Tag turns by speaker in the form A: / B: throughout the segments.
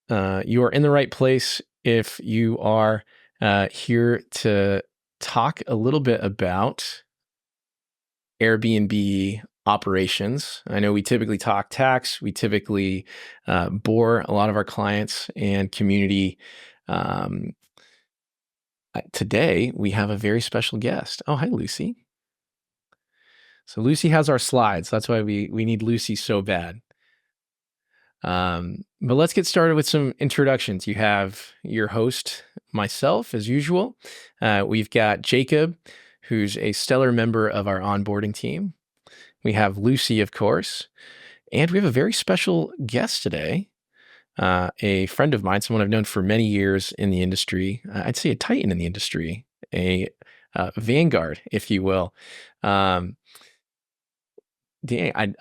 A: you are in the right place if you are here to talk a little bit about Airbnb operations. I know we typically talk tax, we typically bore a lot of our clients and community. Um, Today, we have a very special guest. Oh, hi, Lucy. So Lucy has our slides. That's why we need Lucy so bad. But let's get started with some introductions. You have your host, myself, as usual. We've got Jacob, who's a stellar member of our onboarding team. We have Lucy, of course, and we have a very special guest today, a friend of mine, someone I've known for many years in the industry. I'd say a titan in the industry, a vanguard, if you will. Dan,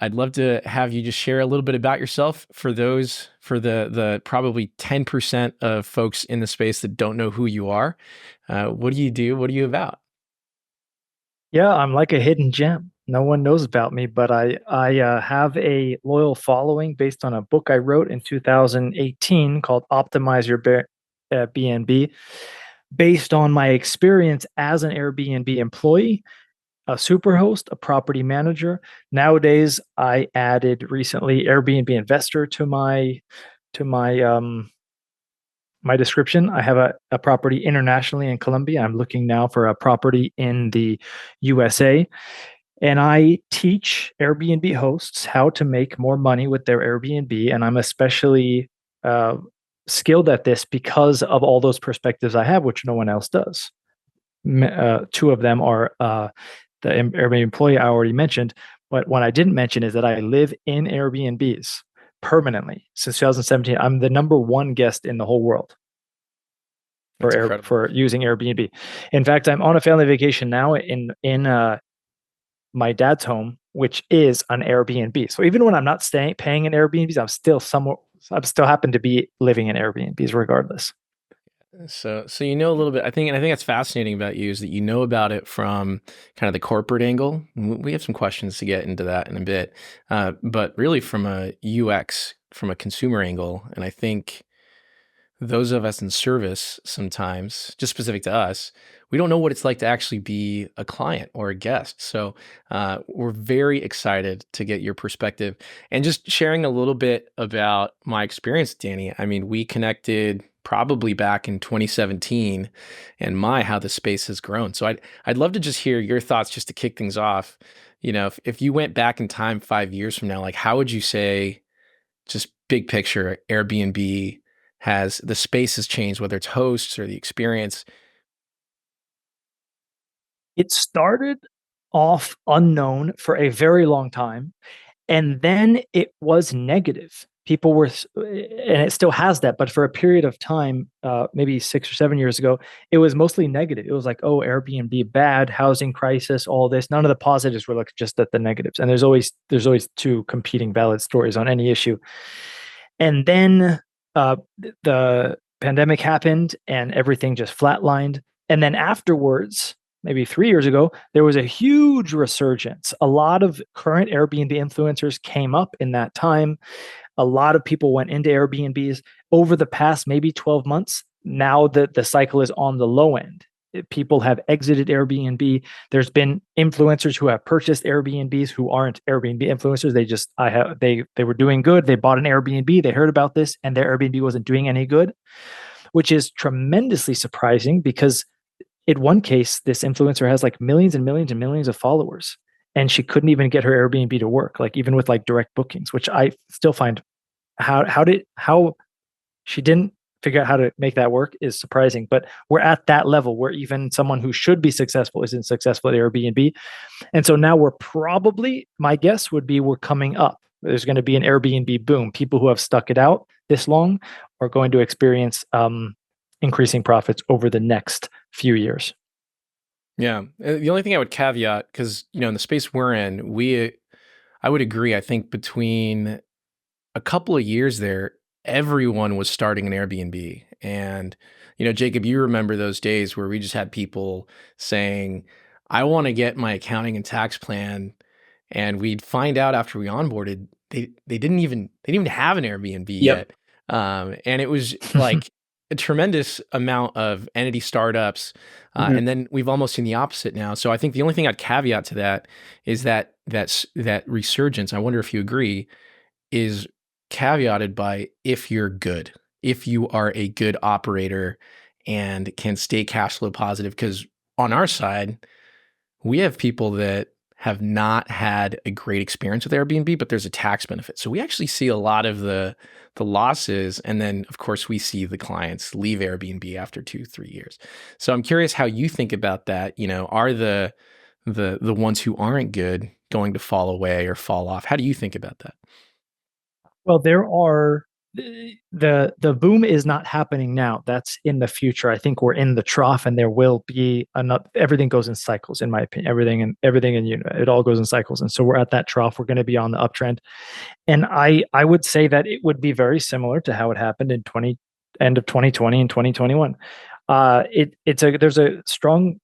A: I'd love to have you just share a little bit about yourself for the probably 10% of folks in the space that don't know who you are. What do you do? What are you about?
B: Yeah, I'm like a hidden gem. No one knows about me, but I have a loyal following based on a book I wrote in 2018 called Optimize Your Airbnb, based on my experience as an Airbnb employee, a superhost, a property manager. Nowadays, I added recently Airbnb investor to my my description. I have a property internationally in Colombia. I'm looking now for a property in the USA. And I teach Airbnb hosts how to make more money with their Airbnb. And I'm especially uh, skilled at this because of all those perspectives I have, which no one else does. Two of them are the Airbnb employee I already mentioned. But what I didn't mention is that I live in Airbnbs permanently since 2017. I'm the number one guest in the whole world
A: That's incredible.
B: for using Airbnb. In fact, I'm on a family vacation now in my dad's home, which is an Airbnb. So even when I'm not staying paying in Airbnbs, I'm still happen to be living in Airbnbs regardless.
A: So you know a little bit. I think that's fascinating about you is that you know about it from kind of the corporate angle. We have some questions to get into that in a bit, but really from a UX, from a consumer angle, and I think those of us in service sometimes, just specific to us, we don't know what it's like to actually be a client or a guest. So we're very excited to get your perspective and just sharing a little bit about my experience, Danny. I mean, we connected probably back in 2017, and my how the space has grown. So I'd love to just hear your thoughts just to kick things off. You know, if you went back in time 5 years from now, like how would you say, just big picture, Airbnb has the space has changed, whether it's hosts or the experience.
B: It started off unknown for a very long time, and then it was negative. People were, and it still has that, but for a period of time, maybe 6 or 7 years ago, it was mostly negative. It was like, oh, Airbnb bad, housing crisis, all this. None of the positives were like just at the negatives. And there's always two competing valid stories on any issue. And then the pandemic happened, and everything just flatlined. And then afterwards, maybe 3 years ago, there was a huge resurgence. A lot of current Airbnb influencers came up in that time. A lot of people went into Airbnbs over the past maybe 12 months. Now that the cycle is on the low end, people have exited Airbnb. There's been influencers who have purchased Airbnbs who aren't Airbnb influencers. They were doing good. They bought an Airbnb. They heard about this, and their Airbnb wasn't doing any good, which is tremendously surprising because in one case, this influencer has like millions and millions and millions of followers, and she couldn't even get her Airbnb to work, like even with like direct bookings, which I still find how she didn't figure out how to make that work is surprising. But we're at that level where even someone who should be successful isn't successful at Airbnb. And so now we're probably, my guess would be we're coming up. There's going to be an Airbnb boom. People who have stuck it out this long are going to experience increasing profits over the next few years.
A: Yeah. The only thing I would caveat, because you know, in the space we're in, I would agree. I think between a couple of years there, everyone was starting an Airbnb. And, you know, Jacob, you remember those days where we just had people saying, I want to get my accounting and tax plan. And we'd find out after we onboarded, they didn't even have an Airbnb
B: Yep.
A: yet. And it was like a tremendous amount of entity startups. And then we've almost seen the opposite now. So I think the only thing I'd caveat to that is that resurgence, I wonder if you agree, is caveated by if you're good, if you are a good operator and can stay cash flow positive. Because on our side, we have people that have not had a great experience with Airbnb, but there's a tax benefit. So we actually see a lot of the losses, and then of course we see the clients leave Airbnb after 2-3 years. So I'm curious how you think about that. Are the ones who aren't good going to fall away or fall off? How do you think about that?
B: Well, there are the boom is not happening now. That's in the future. I think we're in the trough, and there will be another. Everything goes in cycles, in my opinion. Everything, and it all goes in cycles. And so we're at that trough. We're going to be on the uptrend, and I would say that it would be very similar to how it happened in end of 2020 and 2021. There's a strong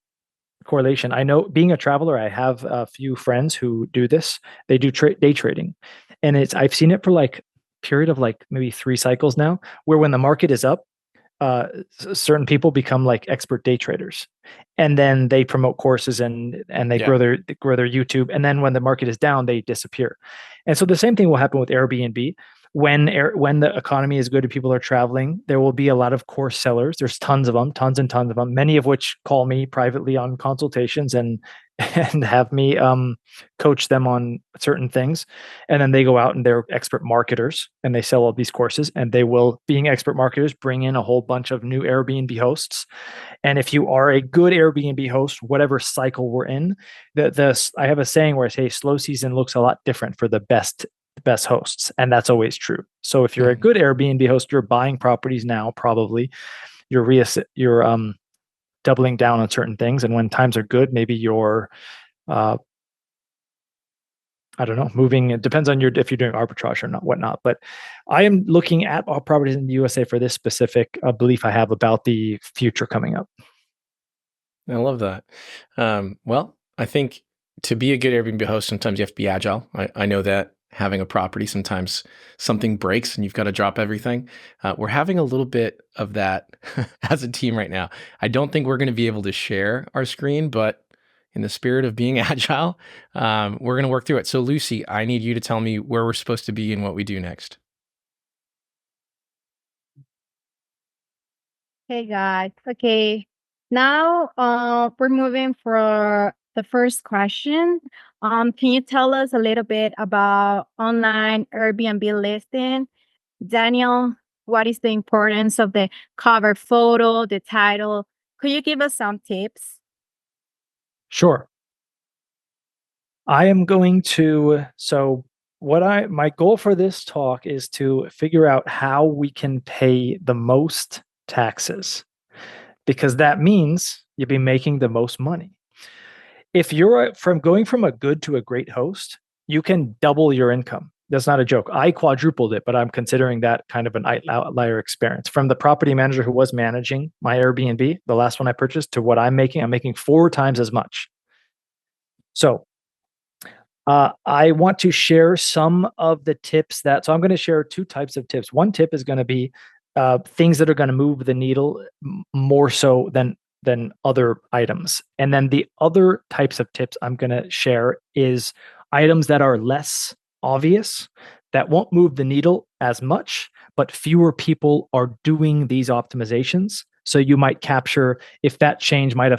B: correlation. I know, being a traveler, I have a few friends who do this. They do day trading, and I've seen it for like period of like maybe 3 cycles now, where when the market is up, certain people become like expert day traders, and then they promote courses and they
A: Yeah.
B: grow their YouTube, and then when the market is down, they disappear. And so the same thing will happen with Airbnb. When the economy is good and people are traveling, there will be a lot of course sellers. There's tons of them, tons and tons of them, many of which call me privately on consultations and have me coach them on certain things. And then they go out and they're expert marketers and they sell all these courses, and they will, being expert marketers, bring in a whole bunch of new Airbnb hosts. And if you are a good Airbnb host, whatever cycle we're in, I have a saying where I say slow season looks a lot different for the best hosts, and that's always true. So if you're a good Airbnb host, you're buying properties now, probably you're doubling down on certain things, and when times are good, maybe you're I don't know, moving. It depends on if you're doing arbitrage or not, whatnot. But I am looking at all properties in the USA for this specific belief I have about the future coming up.
A: I love that. Well, I think to be a good Airbnb host, sometimes you have to be agile. I know that having a property, sometimes something breaks and you've got to drop everything. We're having a little bit of that as a team right now. I don't think we're going to be able to share our screen, but in the spirit of being agile, we're going to work through it. So Lucy, I need you to tell me where we're supposed to be and what we do next.
C: Hey guys. Okay. Now we're moving for the first question. Can you tell us a little bit about online Airbnb listing? Daniel, what is the importance of the cover photo, the title? Could you give us some tips?
B: Sure. I am going to, so my goal for this talk is to figure out how we can pay the most taxes, because that means you'll be making the most money. If you're going from a good to a great host, you can double your income. That's not a joke. I quadrupled it, but I'm considering that kind of an outlier experience. From the property manager who was managing my Airbnb, the last one I purchased, to what I'm making 4 times as much. So I want to share some of the tips so I'm going to share 2 types of tips. One tip is going to be things that are going to move the needle more so than other items. And then the other types of tips I'm going to share is items that are less obvious, that won't move the needle as much, but fewer people are doing these optimizations. So you might capture, if that change might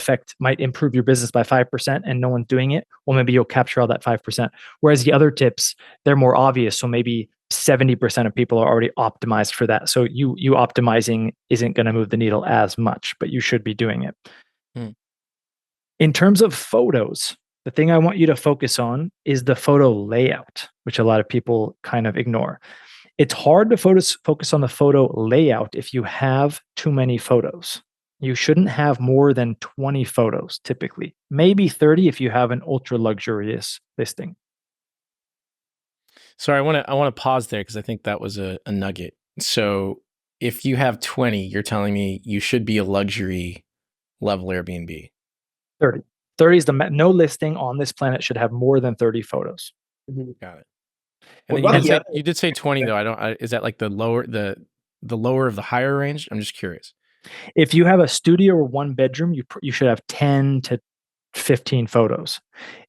B: improve your business by 5% and no one's doing it, well, maybe you'll capture all that 5%. Whereas the other tips, they're more obvious. So maybe 70% of people are already optimized for that. So you optimizing isn't going to move the needle as much, but you should be doing it. In terms of photos, the thing I want you to focus on is the photo layout, which a lot of people kind of ignore. It's hard to focus on the photo layout if you have too many photos. You shouldn't have more than 20 photos typically, maybe 30 if you have an ultra luxurious listing.
A: Sorry, I want to pause there because I think that was a nugget. So if you have 20, you're telling me you should be a luxury level Airbnb.
B: 30. 30 is no listing on this planet should have more than 30 photos.
A: Got it. And then you did say 20 though. Is that like the lower the lower of the higher range? I'm just curious.
B: If you have a studio or one bedroom, you should have 10 to 15 photos.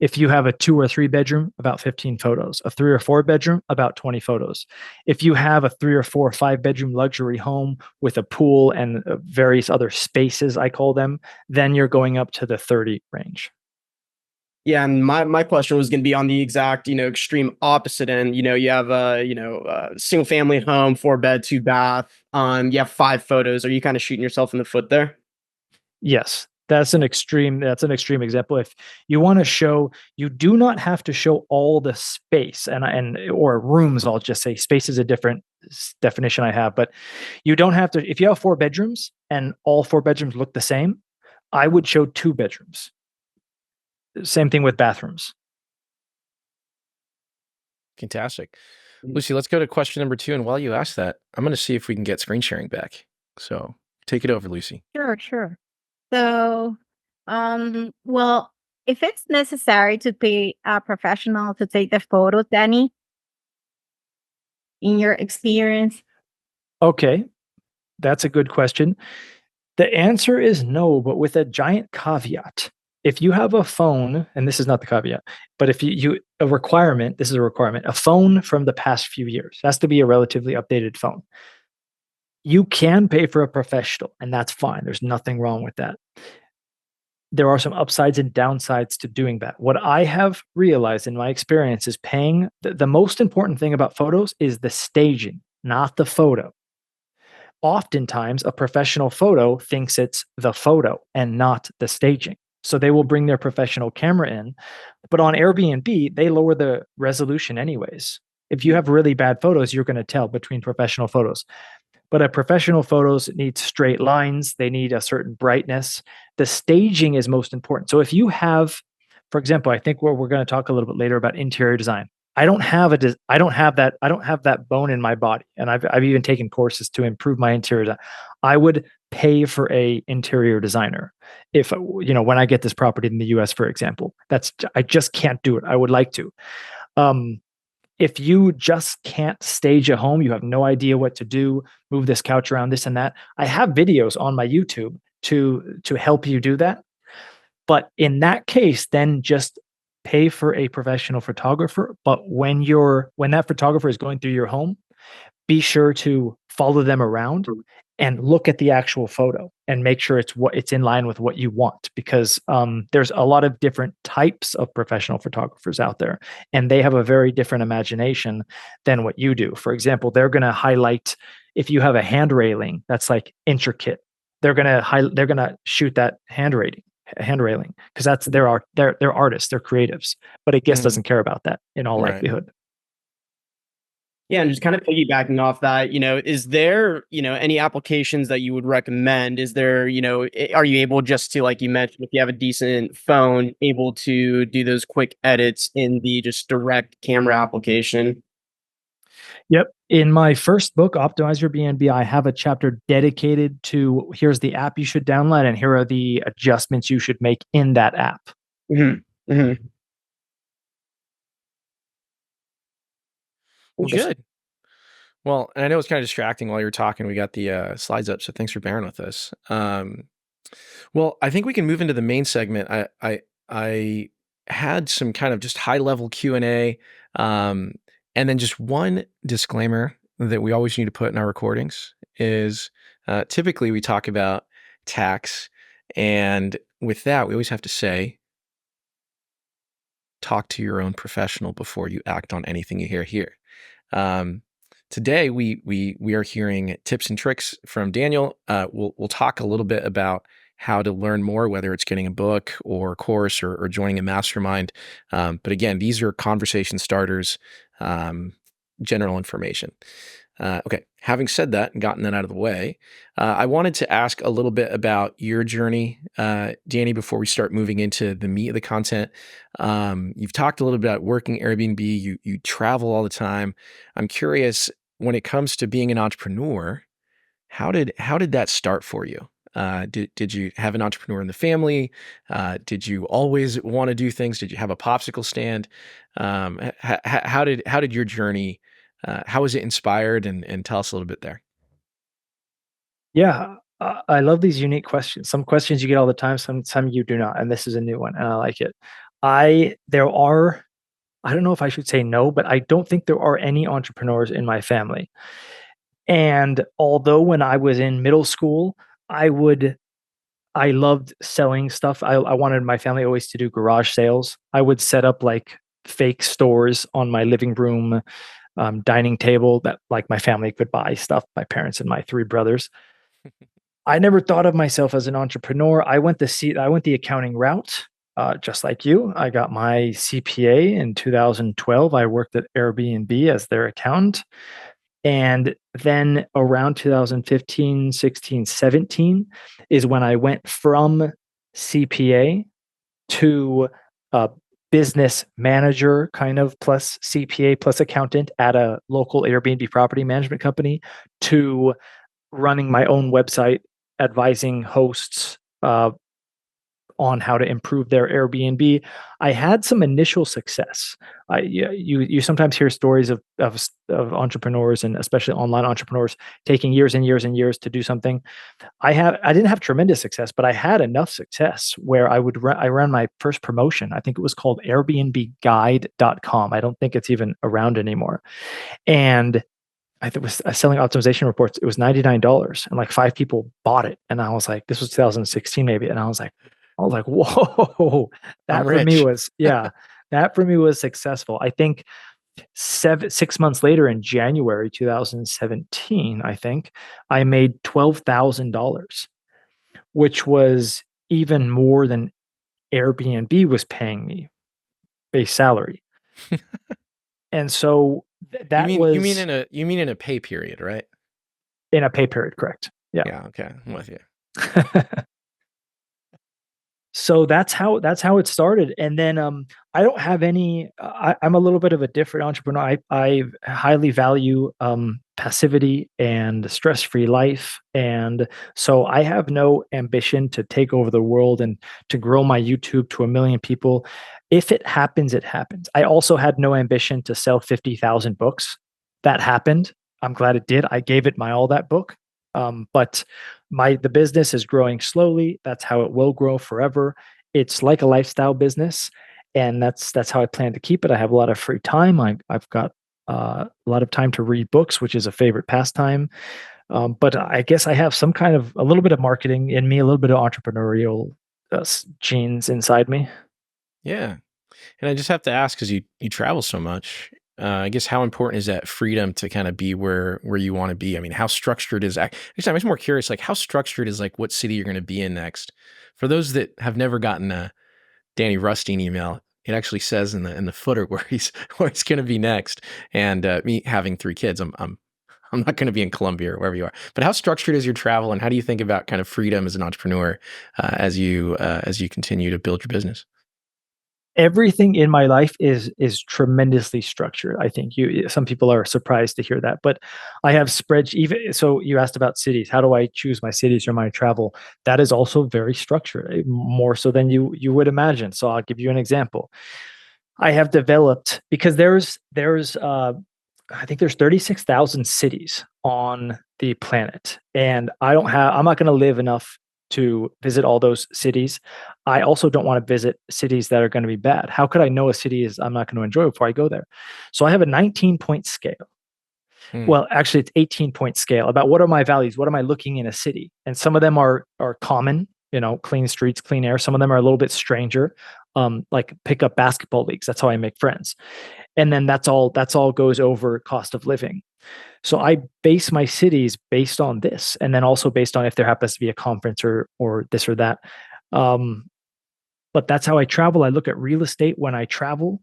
B: If you have a 2 or 3 bedroom, about 15 photos. A 3 or 4 bedroom, about 20 photos. If you have a 3 or 4 or 5 bedroom luxury home with a pool and various other spaces, I call them, then you're going up to the 30 range.
D: Yeah, and my question was going to be on the exact, extreme opposite end. You have a single family home, 4 bed, 2 bath. You have 5 photos. Are you kind of shooting yourself in the foot there?
B: Yes, that's an extreme example. If you want to show, you do not have to show all the space or rooms. I'll just say space is a different definition I have, but you don't have to. If you have 4 bedrooms and all 4 bedrooms look the same, I would show 2 bedrooms. Same thing with bathrooms.
A: Fantastic. Lucy, let's go to question number 2. And while you ask that, I'm going to see if we can get screen sharing back. So take it over, Lucy.
C: Sure. So, well, if it's necessary to pay a professional to take the photos, Danny, in your experience?
B: Okay, that's a good question. The answer is no, but with a giant caveat. If you have a phone, and this is not the caveat, but if a requirement, this is a requirement, a phone from the past few years, it has to be a relatively updated phone. You can pay for a professional, and that's fine. There's nothing wrong with that. There are some upsides and downsides to doing that. What I have realized in my experience is paying, the most important thing about photos is the staging, not the photo. Oftentimes, a professional photo thinks it's the photo and not the staging. So they will bring their professional camera in, but on Airbnb, they lower the resolution anyways. If you have really bad photos, you're going to tell between professional photos. But a professional photos need straight lines. They need a certain brightness. The staging is most important. So if you have, for example, I think we're going to talk a little bit later about interior design. I don't have that bone in my body, and I've even taken courses to improve my interior design. I would pay for a interior designer if when I get this property in the US, for example. I just can't do it. I would like to. If you just can't stage a home, you have no idea what to do, move this couch around, this and that. I have videos on my YouTube to help you do that. But in that case, then just pay for a professional photographer. But when that photographer is going through your home, be sure to follow them around and look at the actual photo and make sure it's in line with what you want, because there's a lot of different types of professional photographers out there, and they have a very different imagination than what you do. For example, they're going to highlight, if you have a hand railing that's like intricate, they're going to shoot that hand railing because that's they're artists, they're creatives, but a guest doesn't care about that in all likelihood.
D: Yeah, and just kind of piggybacking off that, is there, any applications that you would recommend? Is there, are you able just to, like you mentioned, if you have a decent phone, able to do those quick edits in the just direct camera application?
B: Yep. In my first book, Optimize Your B&B, I have a chapter dedicated to here's the app you should download and here are the adjustments you should make in that app.
D: Mm-hmm. Mm-hmm.
A: Well, good. Well, and I know it's kind of distracting while you were talking. We got the slides up, so thanks for bearing with us. Well, I think we can move into the main segment. I had some kind of just high level Q&A, and then just one disclaimer that we always need to put in our recordings is typically we talk about tax, and with that we always have to say, talk to your own professional before you act on anything you hear here. Today we are hearing tips and tricks from Daniel. We'll talk a little bit about how to learn more, whether it's getting a book or a course or joining a mastermind. But again, these are conversation starters, general information. Okay, having said that and gotten that out of the way, I wanted to ask a little bit about your journey, Danny, before we start moving into the meat of the content. You've talked a little bit about working Airbnb. You travel all the time. I'm curious, when it comes to being an entrepreneur, how did that start for you? Did you have an entrepreneur in the family? Did you always want to do things? Did you have a popsicle stand? How did your journey? How was it inspired? And tell us a little bit there.
B: Yeah, I love these unique questions. Some questions you get all the time, some you do not, and this is a new one, and I like it. There are, I don't know if I should say no, but I don't think there are any entrepreneurs in my family. And although when I was in middle school, I would I loved selling stuff. I wanted my family always to do garage sales. I would set up like fake stores on my living room dining table that like my family could buy stuff, my parents and my three brothers. I never thought of myself as an entrepreneur. I went the accounting route, just like you. I got my CPA in 2012. I worked at Airbnb as their accountant. And then around 2015, 16, 17 is when I went from CPA to a business manager, kind of plus CPA plus accountant at a local Airbnb property management company, to running my own website, advising hosts on how to improve their Airbnb. I had some initial success. You sometimes hear stories of entrepreneurs, and especially online entrepreneurs, taking years and years and years to do something. I didn't have tremendous success, but I had enough success where I ran my first promotion. I think it was called airbnbguide.com. I don't think it's even around anymore. And I think it was selling optimization reports. It was $99 and like 5 people bought it. And I was like, this was 2016 maybe. And I was like, whoa,
A: I'm
B: that for me
A: rich.
B: was, yeah, that for me was successful. I think 6 months later in January 2017, I think I made $12,000, which was even more than Airbnb was paying me base salary. And so that
A: You
B: was
A: mean in a pay period, right?
B: in a pay period, correct? Yeah.
A: Yeah, okay. I'm with you.
B: So that's how it started. And then I don't have any I'm a little bit of a different entrepreneur. I highly value passivity and stress-free life. And so I have no ambition to take over the world and to grow my YouTube to 1 million people. If it happens, it happens. I also had no ambition to sell 50,000 books. That happened. I'm glad it did. I gave it my all, that book. But the business is growing slowly. That's how it will grow forever. It's like a lifestyle business, and that's how I plan to keep it. I have a lot of free time. I've got a lot of time to read books, which is a favorite pastime. But I guess I have some kind of a little bit of marketing in me, a little bit of entrepreneurial genes inside me.
A: Yeah. And I just have to ask, because you travel so much, I guess how important is that freedom to kind of be where you want to be? I mean, how structured is that? Actually, I'm just more curious, like how structured is like what city you're going to be in next? For those that have never gotten a Danny Rusteen email, it actually says in the footer where he's going to be next. And me having 3 kids, I'm not going to be in Colombia or wherever you are. But how structured is your travel, and how do you think about kind of freedom as an entrepreneur as you continue to build your business?
B: Everything in my life is tremendously structured. I think some people are surprised to hear that, but I have spreadsheet. Even so, you asked about cities. How do I choose my cities or my travel? That is also very structured, more so than you would imagine. So I'll give you an example. I have developed, because there's I think there's 36,000 cities on the planet, and I'm not going to live enough to visit all those cities. I also don't want to visit cities that are going to be bad. How could I know a city is I'm not going to enjoy before I go there? So I have a 19-point scale.
A: Hmm.
B: Well, actually it's 18-point scale about what are my values? What am I looking in a city? And some of them are common, clean streets, clean air. Some of them are a little bit stranger, like pick up basketball leagues. That's how I make friends. And then that's all goes over cost of living. So I base my cities based on this, and then also based on if there happens to be a conference or this or that. But that's how I travel. I look at real estate when I travel,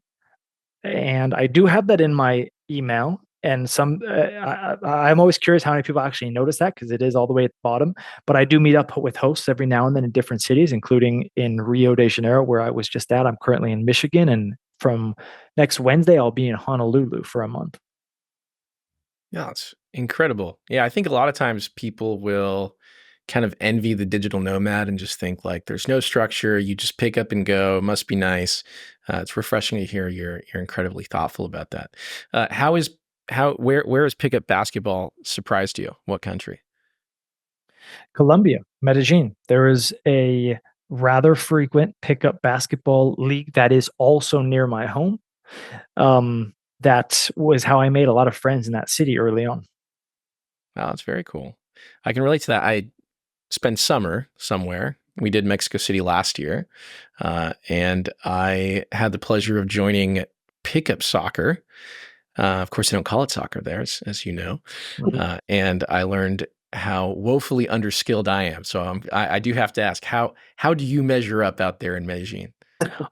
B: and I do have that in my email. And I'm always curious how many people actually notice that, because it is all the way at the bottom. But I do meet up with hosts every now and then in different cities, including in Rio de Janeiro, where I was just at. I'm currently in Michigan, and from next Wednesday, I'll be in Honolulu for a month.
A: Yeah, it's incredible. Yeah, I think a lot of times people will kind of envy the digital nomad and just think like there's no structure, you just pick up and go, it must be nice. It's refreshing to hear you're incredibly thoughtful about that. Where has pickup basketball surprised you? What country?
B: Colombia, Medellin. There is a rather frequent pickup basketball league that is also near my home. That was how I made a lot of friends in that city early on.
A: Wow, that's very cool. I can relate to that. I spent summer somewhere. We did Mexico City last year, and I had the pleasure of joining pickup soccer. Of course, they don't call it soccer there, as you know. And I learned how woefully underskilled I am. So I do have to ask, how do you measure up out there in Medellin?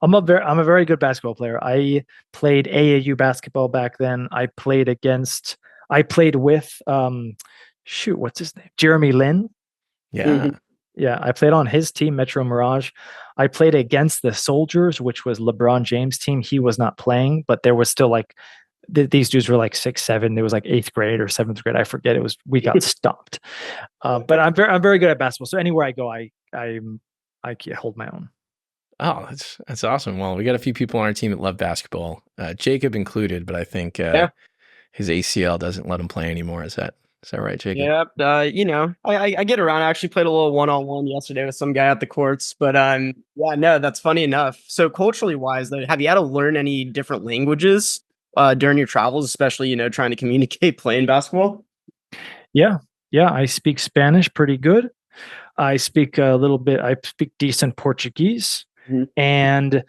B: I'm a very good basketball player. I played AAU basketball back then. I played with what's his name? Jeremy Lin.
A: Yeah.
B: Yeah, I played on his team, Metro Mirage. I played against the Soldiers, which was LeBron James' team. He was not playing, but there was still like these dudes were like 6', 7. It was like 8th grade or 7th grade. I forget. We got stomped. But I'm very good at basketball. So anywhere I go, I can hold my own.
A: Oh, that's awesome. Well, we got a few people on our team that love basketball, Jacob included, but I think his ACL doesn't let him play anymore. Is that right, Jacob?
D: Yep. I get around. I actually played a little one-on-one yesterday with some guy at the courts, but yeah, no, that's funny enough. So culturally wise, though, have you had to learn any different languages during your travels, especially trying to communicate playing basketball?
B: Yeah, I speak Spanish pretty good. I speak a little bit. I speak decent Portuguese, and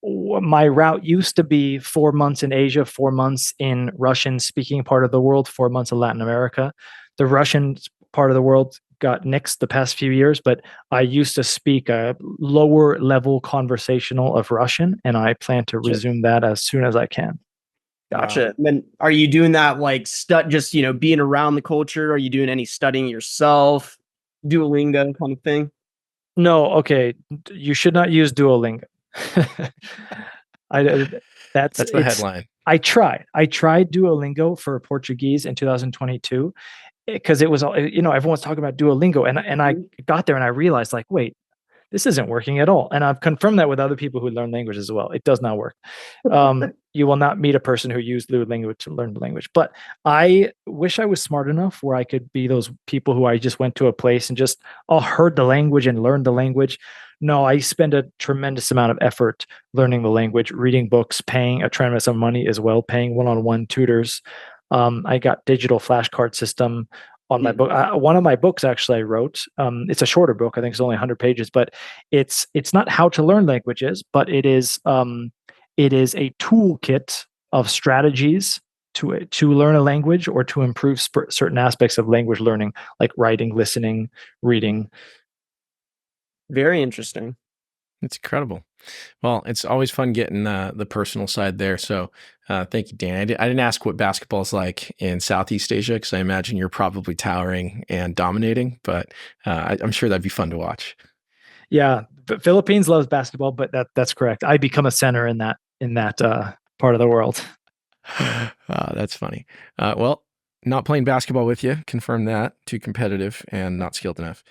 B: my route used to be 4 months in Asia, 4 months in Russian-speaking part of the world, 4 months in Latin America. The Russian part of the world got nixed the past few years, but I used to speak a lower level conversational of Russian, and I plan to resume that as soon as I can.
D: Gotcha. Wow. And then are you doing that like just being around the culture? Are you doing any studying yourself, Duolingo kind of thing?
B: No, okay. You should not use Duolingo. That's
A: the headline.
B: I tried Duolingo for Portuguese in 2022 because it was everyone's talking about Duolingo, and I got there and I realized like, wait, this isn't working at all. And I've confirmed that with other people who learn language as well. It does not work. You will not meet a person who used Duolingo to learn the language. But I wish I was smart enough where I could be those people who I just went to a place and just heard the language and learned the language. No, I spend a tremendous amount of effort learning the language, reading books, paying a tremendous amount of money as well, paying one-on-one tutors. I got digital flashcard system on my book. One of my books actually I wrote, it's a shorter book. I think it's only 100 pages, but it's not how to learn languages, but it is a toolkit of strategies to learn a language or to improve certain aspects of language learning, like writing, listening, reading.
D: Very interesting.
A: It's incredible. Well, it's always fun getting the personal side there. So thank you, Dan. I didn't ask what basketball is like in Southeast Asia because I imagine you're probably towering and dominating, but I'm sure that'd be fun to watch.
B: Yeah, Philippines loves basketball, but that's correct. I become a center in that part of the world.
A: That's funny. Well, not playing basketball with you, confirm that. Too competitive and not skilled enough.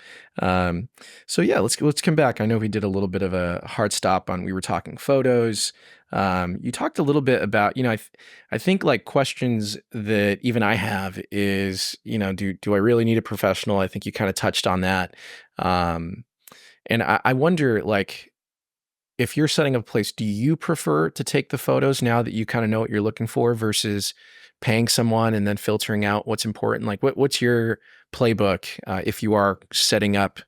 A: So yeah, let's come back. I know we did a little bit of a hard stop on. We were talking photos. You talked a little bit about. I think like questions that even I have is do I really need a professional? I think you kind of touched on that. And I wonder like, if you're setting up a place, do you prefer to take the photos now that you kind of know what you're looking for versus paying someone and then filtering out what's important? Like what's your playbook if you are setting up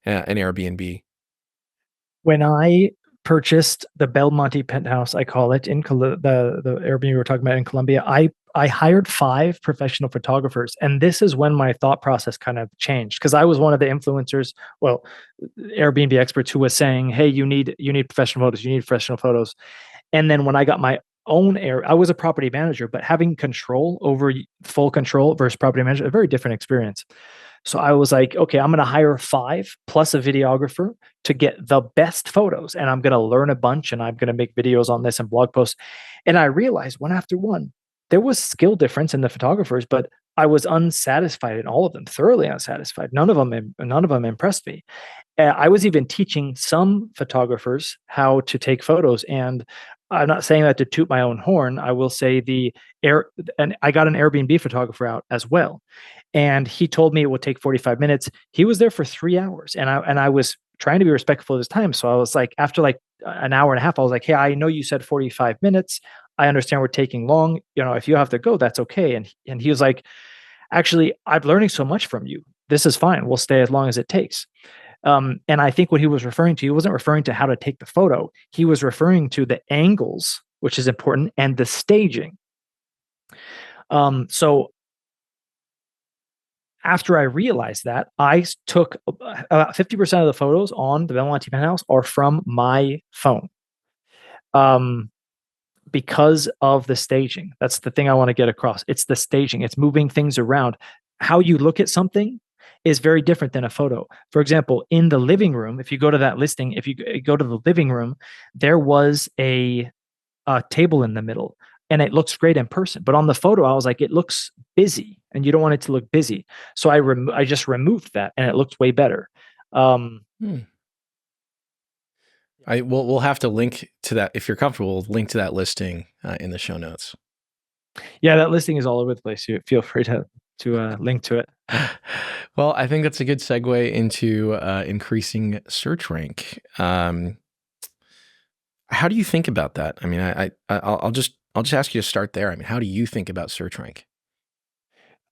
A: an Airbnb?
B: When I purchased the Belmonte penthouse, I call it, in the Airbnb we were talking about in Colombia, I hired 5 professional photographers. And this is when my thought process kind of changed, because I was one of the influencers, Airbnb experts who was saying, hey, you need professional photos, you need professional photos. And then when I got my own I was a property manager, but having full control versus property manager, a very different experience. So I was like, okay, I'm going to hire 5 plus a videographer to get the best photos. And I'm going to learn a bunch and I'm going to make videos on this and blog posts. And I realized one after one, there was skill difference in the photographers, but I was unsatisfied in all of them, thoroughly unsatisfied. None of them impressed me. I was even teaching some photographers how to take photos, and I'm not saying that to toot my own horn. I will say and I got an Airbnb photographer out as well. And he told me it would take 45 minutes. He was there for 3 hours, and I was trying to be respectful of his time. So I was like, after like an hour and a half, I was like, hey, I know you said 45 minutes. I understand we're taking long. If you have to go, that's okay. And he was like, actually, I'm learning so much from you. This is fine. We'll stay as long as it takes. And I think what he was referring to, he wasn't referring to how to take the photo. He was referring to the angles, which is important, and the staging. So after I realized that, I took about 50% of the photos on the Belmonte penthouse are from my phone. Because of the staging. That's the thing I want to get across. It's the staging. It's moving things around. How you look at something is very different than a photo. For example, in the living room, if you go to that listing, if you go to the living room, there was a table in the middle, and it looks great in person. But on the photo, I was like, it looks busy, and you don't want it to look busy. So I just removed that, and it looked way better.
A: We'll have to link to that if you're comfortable. We'll link to that listing in the show notes.
B: Yeah, that listing is all over the place. You feel free to link to it.
A: Well, I think that's a good segue into increasing search rank. How do you think about that? I mean, I'll just ask you to start there. I mean, how do you think about search rank?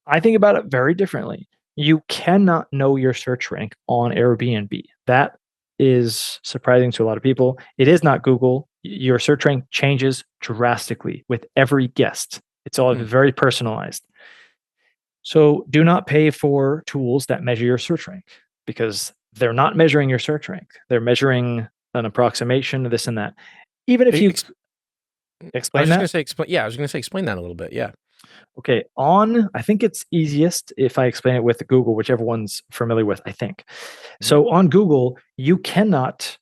B: I think about it very differently. You cannot know your search rank on Airbnb. That is surprising to a lot of people. It is not Google. Your search rank changes drastically with every guest. It's all very personalized. So do not pay for tools that measure your search rank, because they're not measuring your search rank. They're measuring an approximation of this and that. Even if you explain that.
A: I was going to say explain that a little bit. Yeah.
B: Okay. I think it's easiest if I explain it with Google, whichever one's familiar with, I think. So on Google, you cannot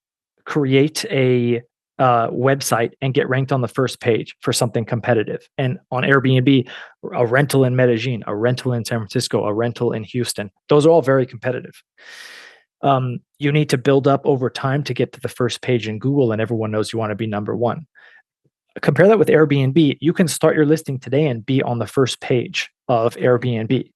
B: create a website and get ranked on the first page for something competitive. And on Airbnb, a rental in Medellin, a rental in San Francisco, a rental in Houston, those are all very competitive. You need to build up over time to get to the first page in Google, and everyone knows you want to be number one. Compare that with Airbnb. You can start your listing today and be on the first page of Airbnb.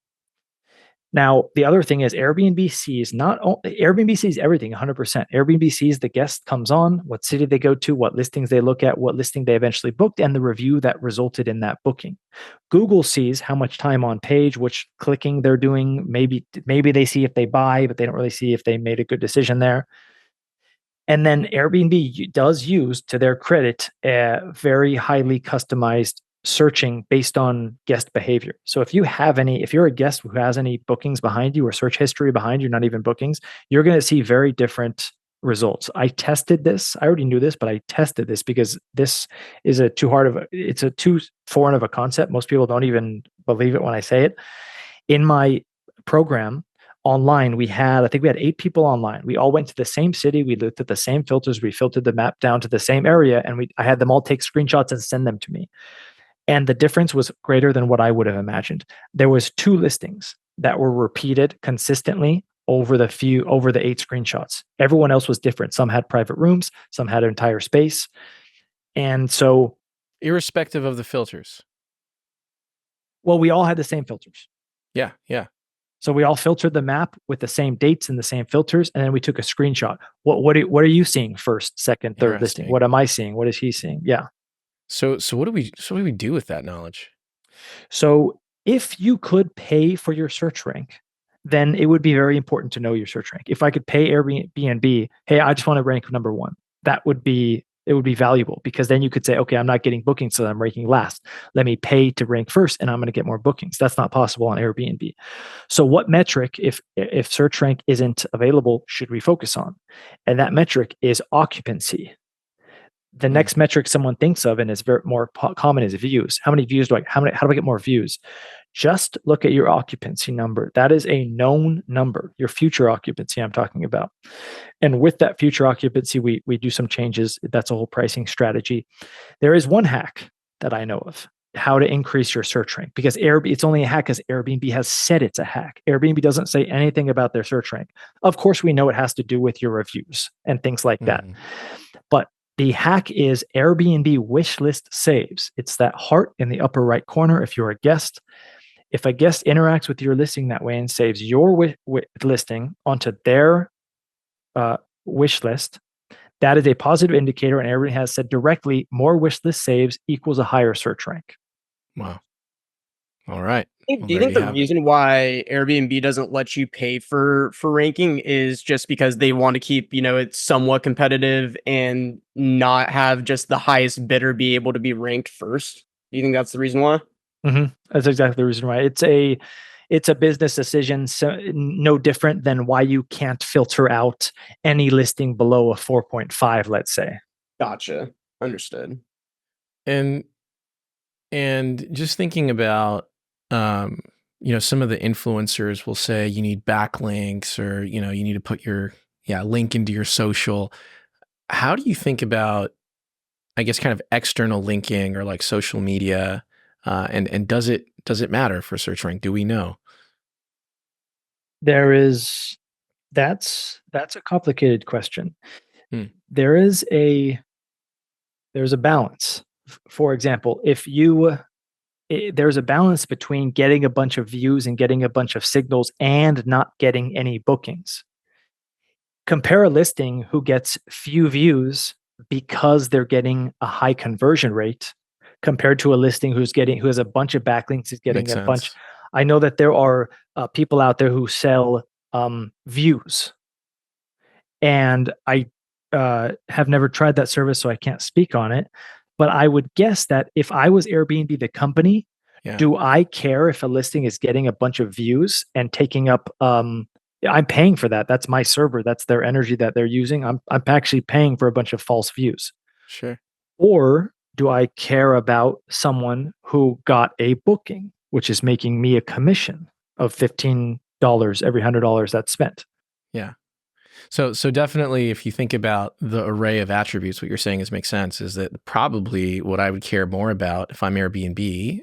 B: Now, the other thing is Airbnb sees everything 100%. Airbnb sees the guest comes on, what city they go to, what listings they look at, what listing they eventually booked, and the review that resulted in that booking. Google sees how much time on page, which clicking they're doing. Maybe they see if they buy, but they don't really see if they made a good decision there. And then Airbnb does use, to their credit, a very highly customized searching based on guest behavior. So if you're a guest who has any bookings behind you or search history behind you, not even bookings, you're going to see very different results. I tested this. I already knew this, but I tested this because this is it's too foreign of a concept. Most people don't even believe it when I say it. In my program online, I think we had 8 people online. We all went to the same city. We looked at the same filters. We filtered the map down to the same area, and I had them all take screenshots and send them to me. And the difference was greater than what I would have imagined. There was 2 listings that were repeated consistently over the 8 screenshots. Everyone else was different. Some had private rooms, some had an entire space. And so,
A: irrespective of the filters.
B: Well, we all had the same filters.
A: Yeah.
B: So we all filtered the map with the same dates and the same filters, and then we took a screenshot. What are you seeing first, second, third listing? What am I seeing? What is he seeing? Yeah.
A: So what do we do with that knowledge?
B: So if you could pay for your search rank, then it would be very important to know your search rank. If I could pay Airbnb, hey, I just want to rank number 1, it would be valuable, because then you could say, okay, I'm not getting bookings, so I'm ranking last. Let me pay to rank first, and I'm going to get more bookings. That's not possible on Airbnb. So what metric, if search rank isn't available, should we focus on? And that metric is occupancy. The next metric someone thinks of and is very more common is views. How many views how do I get more views? Just look at your occupancy number. That is a known number, your future occupancy I'm talking about. And with that future occupancy, we do some changes. That's a whole pricing strategy. There is one hack that I know of, how to increase your search rank, because it's only a hack because Airbnb has said it's a hack. Airbnb doesn't say anything about their search rank. Of course, we know it has to do with your reviews and things like that. But The hack is Airbnb wishlist saves. It's that heart in the upper right corner if you're a guest. If a guest interacts with your listing that way and saves your listing onto their wish list, that is a positive indicator, and everyone has said directly more wish list saves equals a higher search rank.
A: Wow. All right.
D: Do you think the reason why Airbnb doesn't let you pay for ranking is just because they want to keep, it somewhat competitive and not have just the highest bidder be able to be ranked first? Do you think that's the reason why?
B: Mm-hmm. That's exactly the reason why. It's a business decision, so no different than why you can't filter out any listing below a 4.5, let's say.
D: Gotcha. Understood.
A: And just thinking about, some of the influencers will say you need backlinks, or, you need to put your link into your social. How do you think about, I guess, kind of external linking or like social media? And does it matter for search rank? Do we know?
B: That's a complicated question. There's a balance. For example, there's a balance between getting a bunch of views and getting a bunch of signals and not getting any bookings. Compare a listing who gets few views because they're getting a high conversion rate compared to a listing who has a bunch of backlinks, is getting a bunch. I know that there are people out there who sell views, and I have never tried that service, so I can't speak on it. But I would guess that if I was Airbnb, the company, do I care if a listing is getting a bunch of views and taking up? I'm paying for that. That's my server. That's their energy that they're using. I'm actually paying for a bunch of false views.
A: Sure.
B: Or do I care about someone who got a booking, which is making me a commission of $15 every $100 that's spent?
A: Yeah. So definitely, if you think about the array of attributes, what you're saying makes sense, is that probably what I would care more about if I'm Airbnb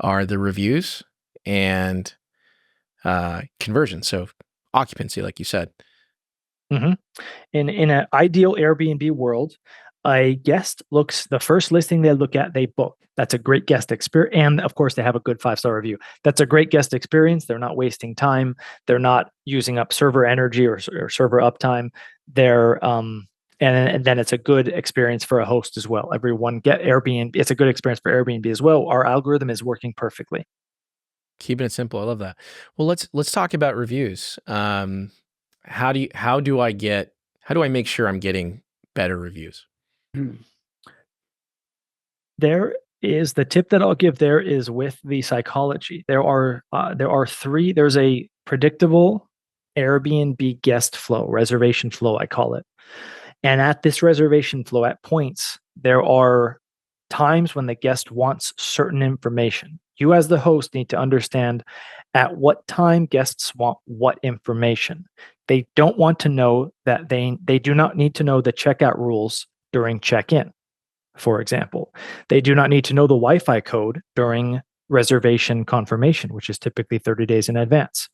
A: are the reviews and conversion. So occupancy, like you said.
B: Mm-hmm. In an ideal Airbnb world, a guest the first listing they look at, they book. That's a great guest experience. And of course, they have a good 5-star review. That's a great guest experience. They're not wasting time. They're not using up server energy or server uptime. They're, and then it's a good experience for a host as well. Everyone get Airbnb. It's a good experience for Airbnb as well. Our algorithm is working perfectly.
A: Keeping it simple. I love that. Well, let's talk about reviews. How do I make sure I'm getting better reviews?
B: The tip that I'll give there is with the psychology. There are three. There's a predictable Airbnb guest flow, reservation flow, I call it. And at this reservation flow, at points, there are times when the guest wants certain information. You as the host need to understand at what time guests want what information. They don't want to know that they do not need to know the checkout rules during check-in. For example, they do not need to know the Wi-Fi code during reservation confirmation, which is typically 30 days in advance.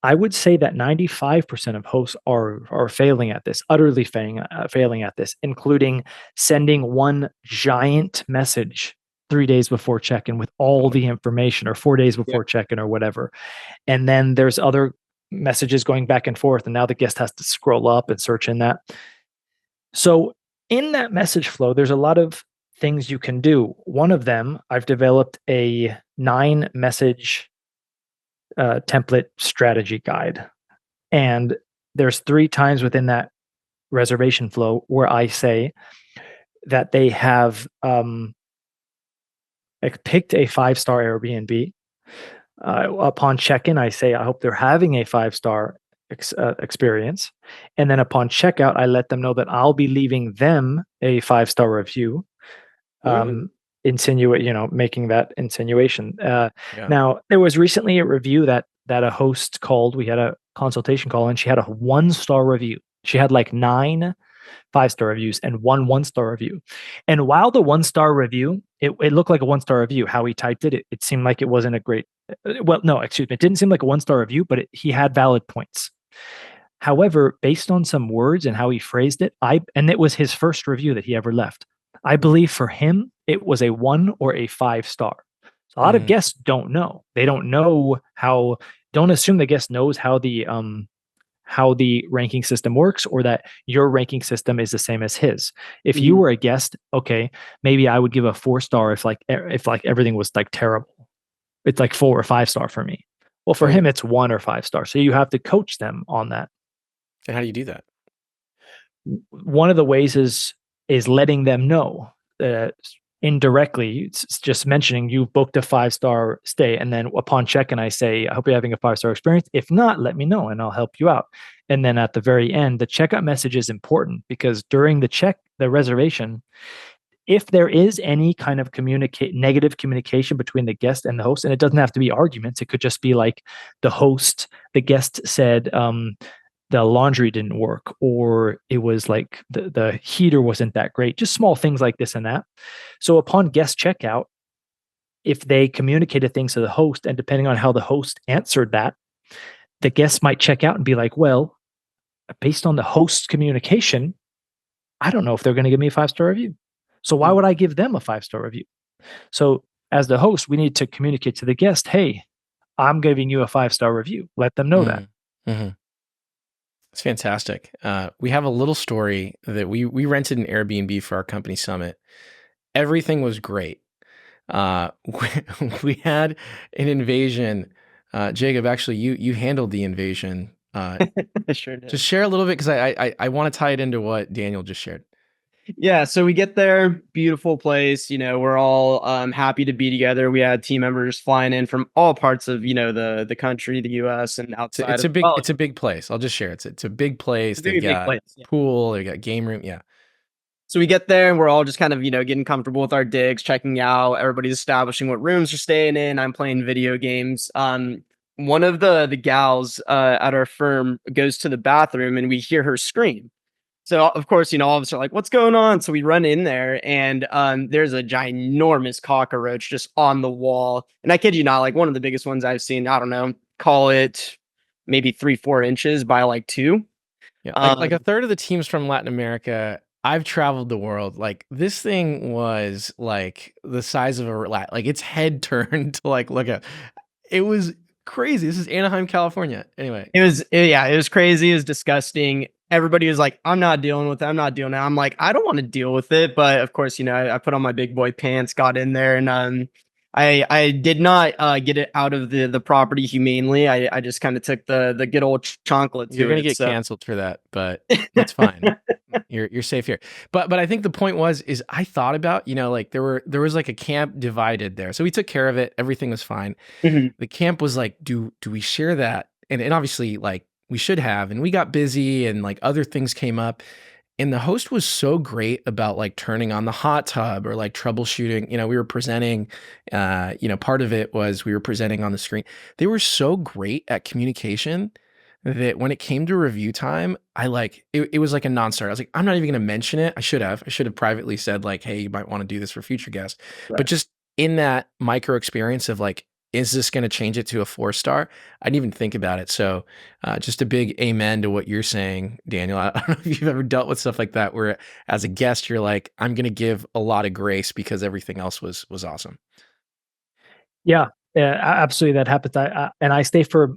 B: I would say that 95% of hosts are failing at this, utterly failing at this, including sending one giant message 3 days before check-in with all the information, or 4 days before check-in, or whatever. And then there's other messages going back and forth, and now the guest has to scroll up and search in that. So in that message flow, there's a lot of things you can do. One of them, I've developed a 9-message template strategy guide. And there's 3 times within that reservation flow where I say that they have picked a 5-star Airbnb. Upon check-in, I say, I hope they're having a 5-star experience. And then upon checkout, I let them know that I'll be leaving them a 5-star review. Making that insinuation. Now, there was recently a review that a host called. We had a consultation call, and she had a 1-star review. She had like 9 5-star reviews and 1 1-star review. And while the 1-star review, it looked like a 1-star review, how he typed it, it seemed like it wasn't a great. Well, no, excuse me. It didn't seem like a 1-star review, but he had valid points. However, based on some words and how he phrased it, and it was his first review that he ever left. I believe for him, it was a 1 or a 5-star. So a lot of guests don't know. They don't know how. Don't assume the guest knows how the ranking system works, or that your ranking system is the same as his. If you were a guest, okay, maybe I would give a 4-star if everything was like terrible. It's like 4 or 5-star for me. Well, for him, it's 1 or 5-star. So you have to coach them on that.
A: And how do you do that?
B: One of the ways is letting them know indirectly. It's just mentioning you booked a 5-star stay, and then upon check-in, I say, I hope you're having a 5-star experience. If not, let me know and I'll help you out. And then at the very end, the checkout message is important, because during the reservation, if there is any kind of negative communication between the guest and the host, and it doesn't have to be arguments, it could just be like the guest said, the laundry didn't work, or it was like the heater wasn't that great, just small things like this and that. So upon guest checkout, if they communicated things to the host, and depending on how the host answered that, the guest might check out and be like, well, based on the host's communication, I don't know if they're going to give me a 5-star review. So why would I give them a 5-star review? So as the host, we need to communicate to the guest, hey, I'm giving you a 5-star review. Let them know that.
A: It's fantastic. We have a little story that we rented an Airbnb for our company summit. Everything was great. We had an invasion. Jacob, actually, you handled the invasion.
D: I sure did.
A: Just share a little bit, because I want to tie it into what Daniel just shared.
D: Yeah, so we get there, beautiful place. We're all happy to be together. We had team members flying in from all parts of the country, the U.S. and outside.
A: It's a big place. I'll just share. It's a big place. They've got pool. They've got game room. Yeah.
D: So we get there and we're all just kind of getting comfortable with our digs, checking out. Everybody's establishing what rooms they're staying in. I'm playing video games. One of the gals at our firm goes to the bathroom and we hear her scream. So of course, all of us are like, what's going on? So we run in there and there's a ginormous cockroach just on the wall. And I kid you not, like one of the biggest ones I've seen, I don't know, call it maybe 3-4 inches by like 2.
A: Yeah, like a third of the teams from Latin America. I've traveled the world. Like this thing was like the size of like its head turned to like look at. It was crazy. This is Anaheim, California. Anyway, it
D: was crazy. It was disgusting. Everybody was like, I'm not dealing with it. I'm not dealing it. I'm like, I don't want to deal with it. But of course, I put on my big boy pants, got in there, and I did not get it out of the property humanely. I just kind of took the good old chocolate to it.
A: You're gonna get canceled for that, but that's fine. You're safe here. But I think the point is I thought about, like there was like a camp divided there. So we took care of it. Everything was fine. The camp was like, do we share that? And obviously like we should have, and we got busy and like other things came up. And the host was so great about like turning on the hot tub or like troubleshooting. We were presenting, part of it was we were presenting on the screen. They were so great at communication that when it came to review time, it was like a non-starter. I was like, I'm not even going to mention it. I should have privately said like, hey, you might want to do this for future guests. Right. But just in that micro experience of like, is this going to change it to a 4-star? I didn't even think about it. So just a big amen to what you're saying, Daniel. I don't know if you've ever dealt with stuff like that where as a guest, you're like, I'm going to give a lot of grace because everything else was awesome.
B: Yeah, absolutely. That happens. And I stay for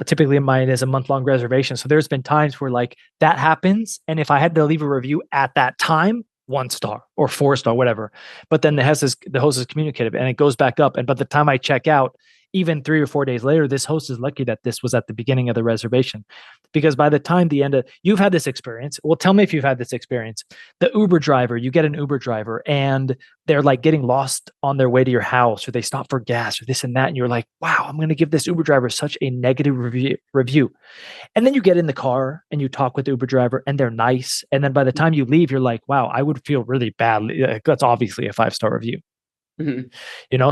B: typically mine is a month-long reservation. So there's been times where like that happens. And if I had to leave a review at that time, 1-star or 4-star, whatever. But then the host is communicative and it goes back up. And by the time I check out, even 3 or 4 days later, this host is lucky that this was at the beginning of the reservation, because by the time you've had this experience. Well, tell me if you've had this experience. The Uber driver, you get an Uber driver and they're like getting lost on their way to your house, or they stop for gas or this and that. And you're like, wow, I'm going to give this Uber driver such a negative review. And then you get in the car and you talk with the Uber driver and they're nice. And then by the time you leave, you're like, wow, I would feel really bad. That's obviously a 5-star review.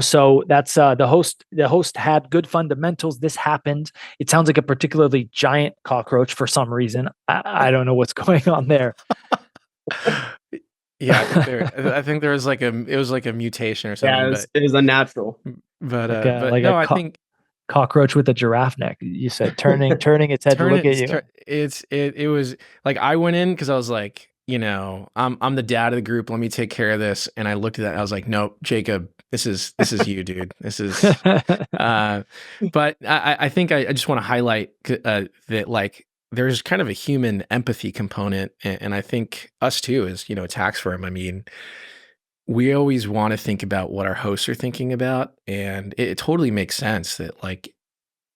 B: So that's the host had good fundamentals. This happened. It sounds like a particularly giant cockroach for some reason. I don't know what's going on there.
A: Yeah, I think there was it was like a mutation or something.
D: Yeah, it was unnatural.
A: I think
B: cockroach with a giraffe neck. You said turning its head to look at you.
A: It was like I went in because I was like, I'm the dad of the group. Let me take care of this. And I looked at that and I was like, nope, Jacob, this is you, dude. This is. But I think I just want to highlight that like there's kind of a human empathy component, and I think us too, as a tax firm. I mean, we always want to think about what our hosts are thinking about, and it totally makes sense that like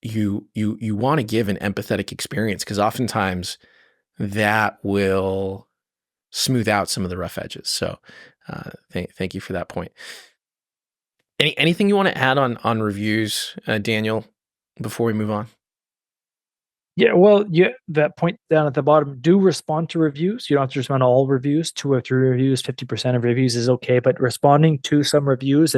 A: you want to give an empathetic experience because oftentimes that will smooth out some of the rough edges. So thank you for that point. Anything you want to add on reviews, Daniel, before we move on?
B: Yeah, well, that point down at the bottom, do respond to reviews. You don't have to respond to all reviews. 2 or 3 reviews, 50% of reviews is okay, but responding to some reviews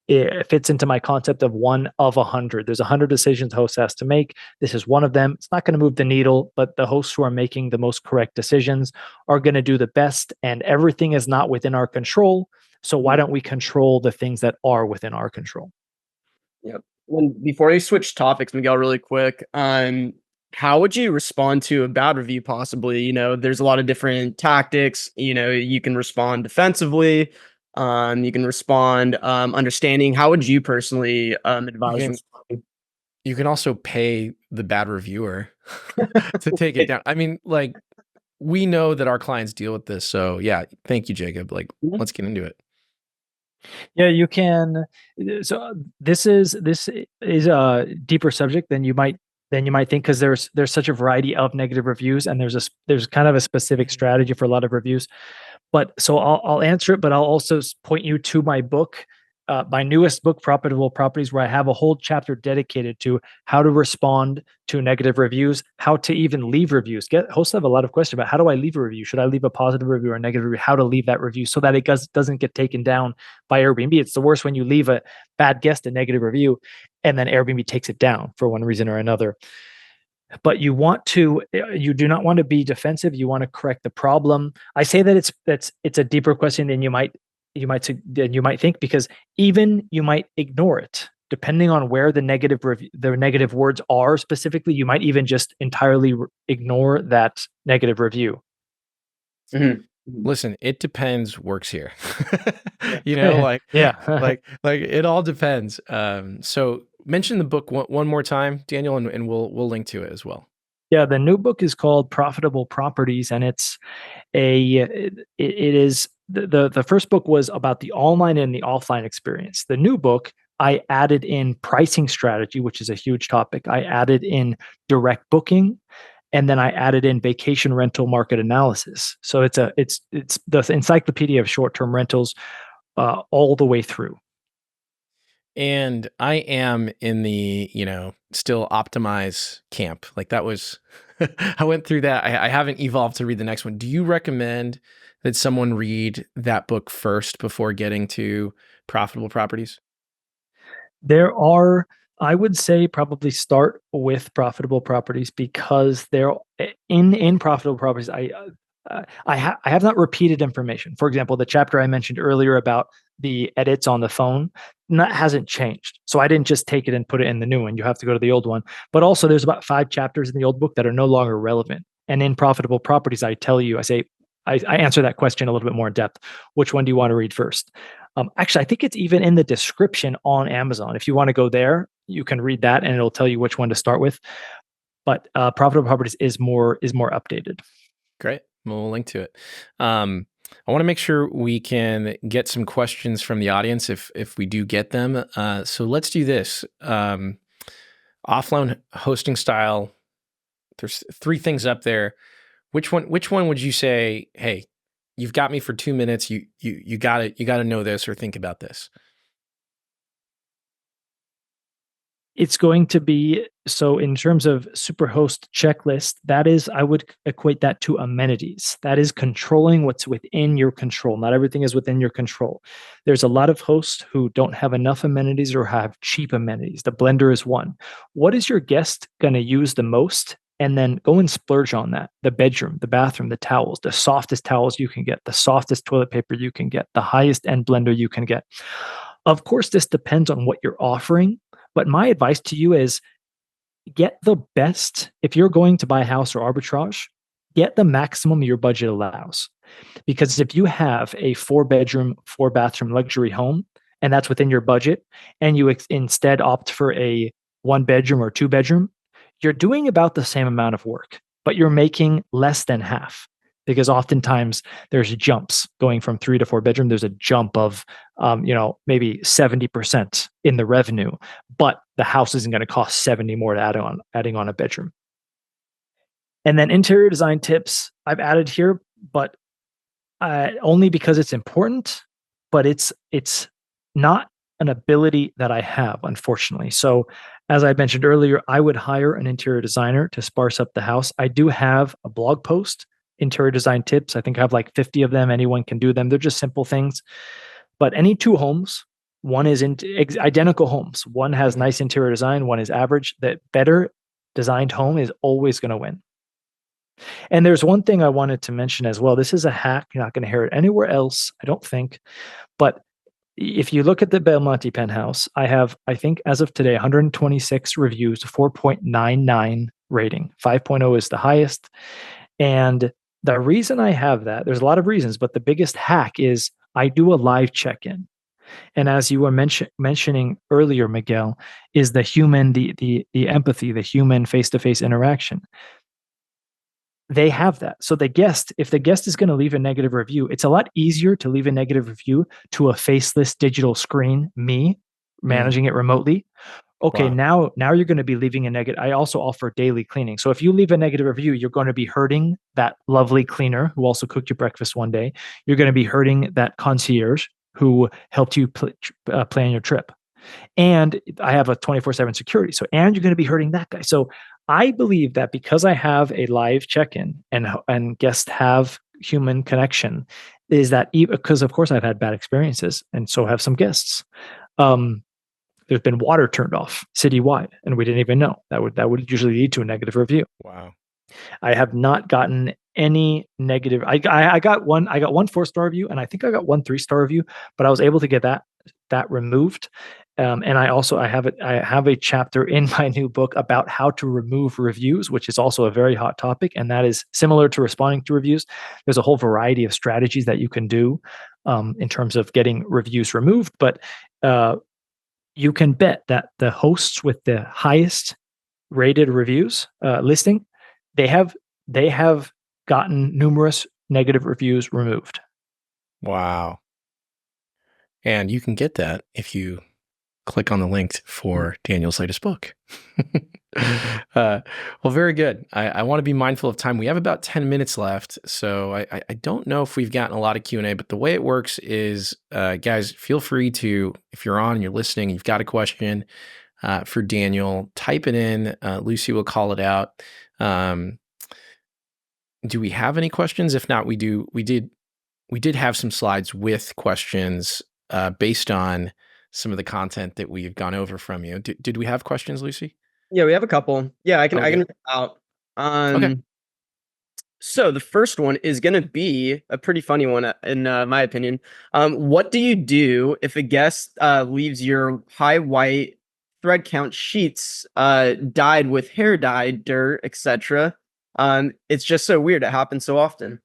B: it fits into my concept of 1 of 100. There's 100 decisions host has to make. This is one of them. It's not going to move the needle, but the hosts who are making the most correct decisions are going to do the best, and everything is not within our control. So why don't we control the things that are within our control?
D: Yep. Before we switch topics, Miguel, really quick, how would you respond to a bad review? Possibly, there's a lot of different tactics. You can respond defensively. You can respond understanding. How would you personally advise responding?
A: You can also pay the bad reviewer to take it down. I mean, like, we know that our clients deal with this. So yeah, thank you, Jacob. Like, let's get into it.
B: Yeah, you can. So this is a deeper subject than you might think, because there's such a variety of negative reviews, and there's kind of a specific strategy for a lot of reviews. But so I'll answer it, but I'll also point you to my book, my newest book, Profitable Properties, where I have a whole chapter dedicated to how to respond to negative reviews, how to even leave reviews. Hosts have a lot of questions about how do I leave a review? Should I leave a positive review or a negative review? How to leave that review so that it doesn't get taken down by Airbnb. It's the worst when you leave a bad guest a negative review and then Airbnb takes it down for one reason or another. But you do not want to be defensive. You want to correct the problem. I say that it's a deeper question than you might think, because even you might ignore it depending on where the negative words are specifically. You might even just entirely ignore that negative review.
A: Mm-hmm. Listen, it depends works here. Like it all depends. So mention the book one more time, Daniel, and we'll link to it as well.
B: Yeah, the new book is called Profitable Properties, and it is the first book was about the online and the offline experience. The new book, I added in pricing strategy, which is a huge topic. I added in direct booking, and then I added in vacation rental market analysis. So it's the encyclopedia of short-term rentals all the way through.
A: And I am in the, still optimize camp. Like that was, I went through that. I haven't evolved to read the next one. Do you recommend that someone read that book first before getting to Profitable Properties?
B: I would say probably start with Profitable Properties, because they're in Profitable Properties. I have not repeated information. For example, the chapter I mentioned earlier about the edits on the phone, that hasn't changed. So I didn't just take it and put it in the new one. You have to go to the old one. But also there's about 5 chapters in the old book that are no longer relevant. And in Profitable Properties, I answer that question a little bit more in depth. Which one do you want to read first? Actually, I think it's even in the description on Amazon. If you want to go there, you can read that and it'll tell you which one to start with. But Profitable Properties is more updated.
A: Great. We'll link to it. I want to make sure we can get some questions from the audience if we do get them. So let's do this. Offline hosting style. There's 3 things up there. Which one would you say, hey, you've got me for 2 minutes. You got to know this or think about this?
B: It's going to be, so in terms of Superhost checklist, I would equate that to amenities. That is controlling what's within your control. Not everything is within your control. There's a lot of hosts who don't have enough amenities or have cheap amenities. The blender is one. What is your guest going to use the most? And then go and splurge on that. The bedroom, the bathroom, the towels, the softest towels you can get, the softest toilet paper you can get, the highest end blender you can get. Of course, this depends on what you're offering, But my advice to you is get the best. If you're going to buy a house or arbitrage, get the maximum your budget allows. Because if you have a 4-bedroom, 4-bathroom luxury home, and that's within your budget, and you instead opt for a 1-bedroom or 2-bedroom, you're doing about the same amount of work, but you're making less than half. Because oftentimes there's jumps going from 3 to 4-bedroom. There's a jump of, maybe 70% in the revenue, but the house isn't going to cost 70 more to adding on a bedroom. And then interior design tips I've added here, but only because it's important, but it's not an ability that I have, unfortunately. So as I mentioned earlier, I would hire an interior designer to sparse up the house. I do have a blog post, interior design tips. I think I have like 50 of them. Anyone can do them. They're just simple things. But any 2 homes, one is identical homes. One has nice interior design, one is average. That better designed home is always going to win. And there's one thing I wanted to mention as well. This is a hack. You're not going to hear it anywhere else, I don't think. But if you look at the Belmonte penthouse, I have, I think as of today, 126 reviews, 4.99 rating. 5.0 is the highest. And the reason I have that, there's a lot of reasons, but the biggest hack is I do a live check-in. And as you were mentioning earlier, Miguel, is the human, the empathy, the human face-to-face interaction. They have that. So if the guest is going to leave a negative review, it's a lot easier to leave a negative review to a faceless digital screen, me managing it remotely. Okay, wow. Now you're going to be leaving a negative. I also offer daily cleaning. So if you leave a negative review, you're going to be hurting that lovely cleaner who also cooked you breakfast one day. You're going to be hurting that concierge who helped you plan your trip. And I have a 24/7 security. And you're going to be hurting that guy. So I believe that because I have a live check-in and guests have human connection, is that because of course I've had bad experiences, and so have some guests. There's been water turned off citywide, and we didn't even know. That would usually lead to a negative review.
A: Wow.
B: I have not gotten any negative. I got one 4-star review, and I think I got one 3-star review, but I was able to get that removed. And I have a chapter in my new book about how to remove reviews, which is also a very hot topic, and that is similar to responding to reviews. There's a whole variety of strategies that you can do in terms of getting reviews removed, but you can bet that the hosts with the highest rated reviews listing, they have gotten numerous negative reviews removed.
A: Wow. And you can get that if you click on the link for Daniel's latest book. Well, very good. I want to be mindful of time. We have about 10 minutes left, so I don't know if we've gotten a lot of Q&A, but the way it works is, guys, feel free to, if you're on and you're listening, you've got a question for Daniel, type it in. Lucy will call it out. Do we have any questions? If not, we did have some slides with questions based on some of the content that we've gone over from you. Did we have questions, Lucy?
D: Yeah, we have a couple. Yeah, I can read out.
A: Okay.
D: So the first one is going to be a pretty funny one, in my opinion. What do you do if a guest leaves your high white thread count sheets dyed with hair dye, dirt, etc.? It's just so weird. It happens so often.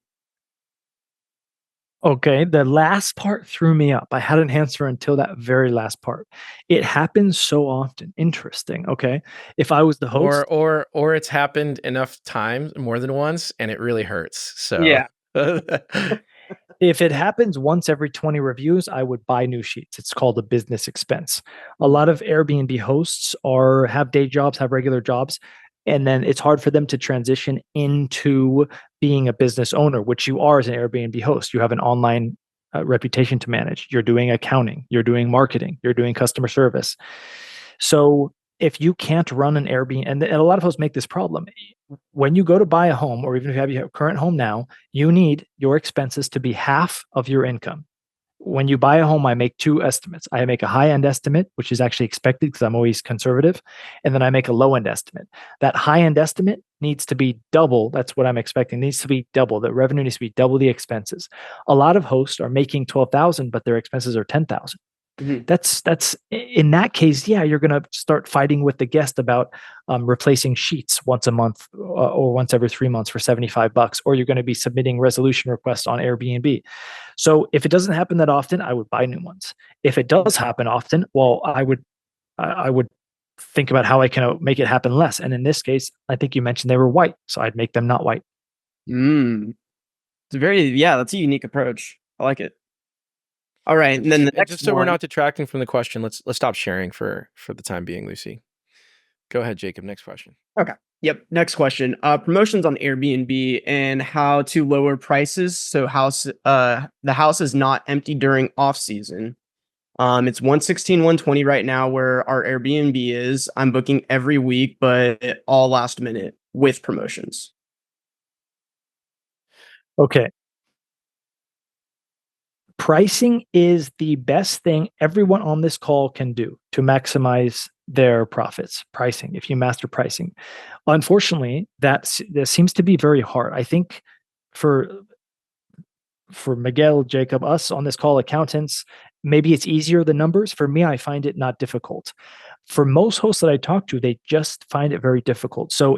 B: Okay, the last part threw me up. I had an answer until that very last part. It happens so often. Interesting. Okay, if I was the host,
A: or it's happened enough times, more than once, and it really hurts. So
B: yeah. If it happens once every 20 reviews, I would buy new sheets. It's called a business expense. A lot of Airbnb hosts have day jobs, have regular jobs, and then it's hard for them to transition into being a business owner, which you are as an Airbnb host. You have an online reputation to manage. You're doing accounting, you're doing marketing, you're doing customer service. So if you can't run an Airbnb, and a lot of hosts make this problem, when you go to buy a home, or even if you have your current home now, you need your expenses to be half of your income. When you buy a home, I make 2 estimates. I make a high-end estimate, which is actually expected because I'm always conservative. And then I make a low-end estimate. That high-end estimate needs to be double. That's what I'm expecting. It needs to be double. The revenue needs to be double the expenses. A lot of hosts are making $12,000, but their expenses are $10,000. That's in that case, yeah, you're going to start fighting with the guest about replacing sheets once a month or once every 3 months for $75, or you're going to be submitting resolution requests on Airbnb. So if it doesn't happen that often, I would buy new ones. If it does happen often, well, I would think about how I can make it happen less. And in this case, I think you mentioned they were white, so I'd make them not white.
D: It's that's a unique approach. I like it. All right, and then the next
A: just so we're not detracting from the question, let's stop sharing for the time being, Lucy. Go ahead, Jacob. Next question.
D: Okay. Yep. Next question. Promotions on Airbnb and how to lower prices so the house is not empty during off season. It's 116, 120 right now where our Airbnb is. I'm booking every week, but all last minute with promotions.
B: Okay. Pricing is the best thing everyone on this call can do to maximize their profits. Pricing, if you master pricing. Unfortunately, that seems to be very hard. I think for Miguel, Jacob, us on this call, accountants, maybe it's easier, the numbers. For me, I find it not difficult. For most hosts that I talk to, they just find it very difficult. So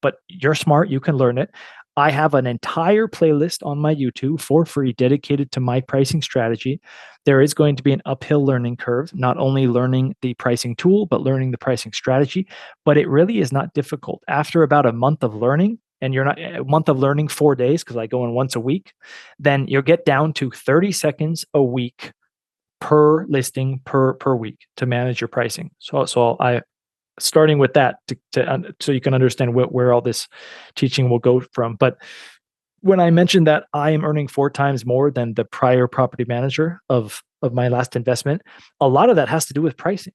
B: but you're smart, you can learn it. I have an entire playlist on my YouTube for free dedicated to my pricing strategy. There is going to be an uphill learning curve, not only learning the pricing tool, but learning the pricing strategy. But it really is not difficult. After about a month of learning, and you're not a month of learning 4 days, because I go in once a week, then you'll get down to 30 seconds a week per listing per week to manage your pricing. So I starting with that so you can understand where all this teaching will go from. But when I mentioned that I am earning 4 times more than the prior property manager of my last investment, a lot of that has to do with pricing.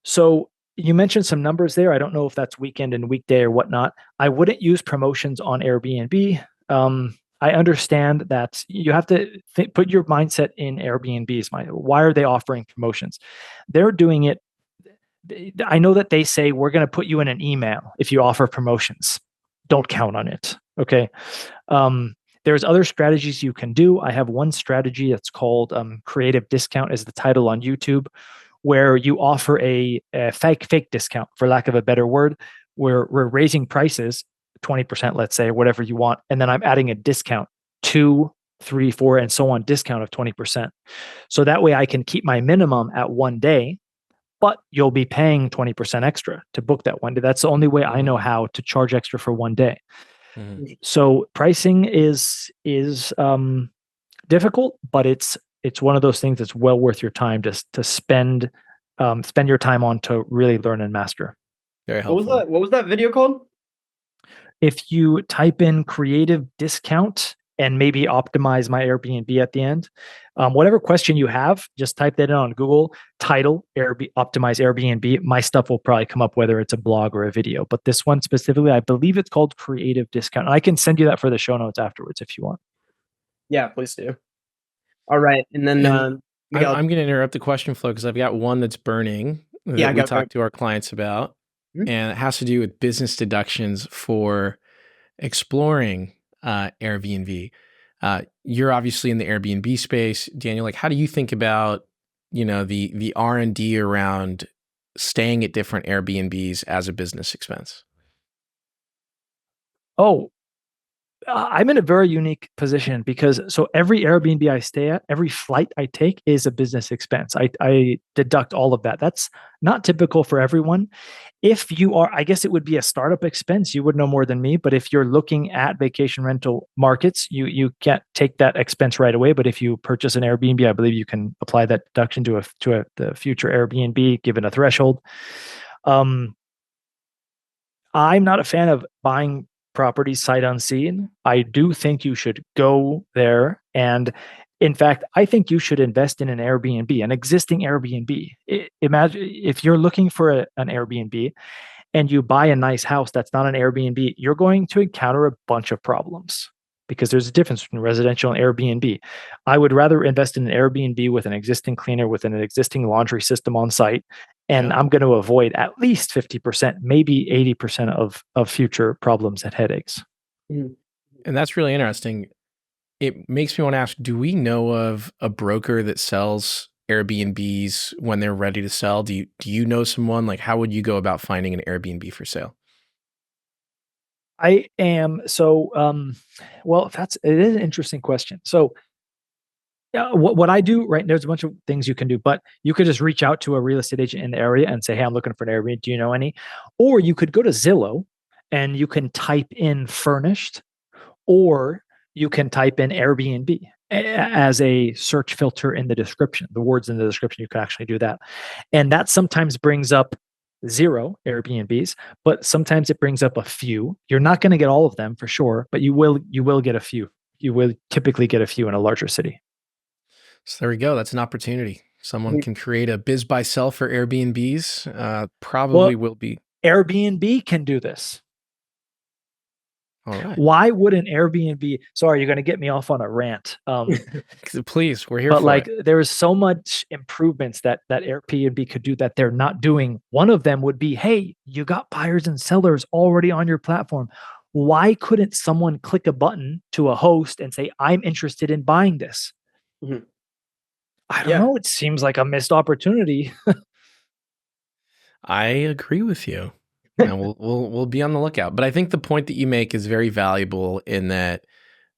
B: So you mentioned some numbers there. I don't know if that's weekend and weekday or whatnot. I wouldn't use promotions on Airbnb. I understand that you have to put your mindset in Airbnb's mind. Why are they offering promotions? They're doing it. I know that they say we're going to put you in an email if you offer promotions. Don't count on it. Okay. There's other strategies you can do. I have one strategy that's called creative discount, is the title on YouTube, where you offer a fake discount, for lack of a better word, where we're raising prices 20%, let's say, whatever you want. And then I'm adding a discount, 2, 3, 4, and so on, discount of 20%. So that way I can keep my minimum at 1 day, but you'll be paying 20% extra to book that 1 day. That's the only way I know how to charge extra for 1 day. So pricing is difficult, but it's one of those things that's well worth your time to spend your time on to really learn and master.
A: Very helpful.
D: What was that video called?
B: If you type in creative discount and maybe optimize my Airbnb at the end, whatever question you have, just type that in on Google, title, optimize Airbnb. My stuff will probably come up, whether it's a blog or a video. But this one specifically, I believe it's called creative discount. I can send you that for the show notes afterwards if you want.
D: Yeah, please do. All right. And then
A: I'm going to interrupt the question flow because I've got one that's burning that we talk to our clients about. And it has to do with business deductions for exploring Airbnb. You're obviously in the Airbnb space, Daniel. Like, how do you think about, the R&D around staying at different Airbnbs as a business expense?
B: Oh, I'm in a very unique position because every Airbnb I stay at, every flight I take is a business expense. I deduct all of that. That's not typical for everyone. If you are, I guess it would be a startup expense. You would know more than me, but if you're looking at vacation rental markets, you can't take that expense right away. But if you purchase an Airbnb, I believe you can apply that deduction to the future Airbnb, given a threshold. I'm not a fan of buying property sight unseen. I do think you should go there. And in fact, I think you should invest in an Airbnb, an existing Airbnb. Imagine if you're looking for an Airbnb and you buy a nice house that's not an Airbnb, you're going to encounter a bunch of problems because there's a difference between residential and Airbnb. I would rather invest in an Airbnb with an existing cleaner, with an existing laundry system on site. And I'm going to avoid at least 50%, maybe 80% of future problems and headaches.
A: And that's really interesting. it makes me want to ask, do we know of a broker that sells Airbnbs when they're ready to sell? Do you know someone? Like, how would you go about finding an Airbnb for sale?
B: I am so well, it is an interesting question. So what I do, right? There's a bunch of things you can do, but you could just reach out to a real estate agent in the area and say, "Hey, I'm looking for an Airbnb. Do you know any?" Or you could go to Zillow and you can type in furnished, or you can type in Airbnb as a search filter in the description. The words in the description, you can actually do that, and that sometimes brings up 0 Airbnbs, but sometimes it brings up a few. You're not going to get all of them for sure, but you will get a few. You will typically get a few in a larger city.
A: So there we go. That's an opportunity. Someone can create a biz buy sell for Airbnbs. Probably will be.
B: Airbnb can do this.
A: All right.
B: Why wouldn't Airbnb? Sorry, you're going to get me off on a rant.
A: Please, we're here
B: But
A: for
B: like,
A: it.
B: there is so much improvements that Airbnb could do that they're not doing. One of them would be, hey, you got buyers and sellers already on your platform. Why couldn't someone click a button to a host and say, I'm interested in buying this?
D: Mhm.
B: I don't know. It seems like a missed opportunity.
A: I agree with you. And we'll be on the lookout. But I think the point that you make is very valuable in that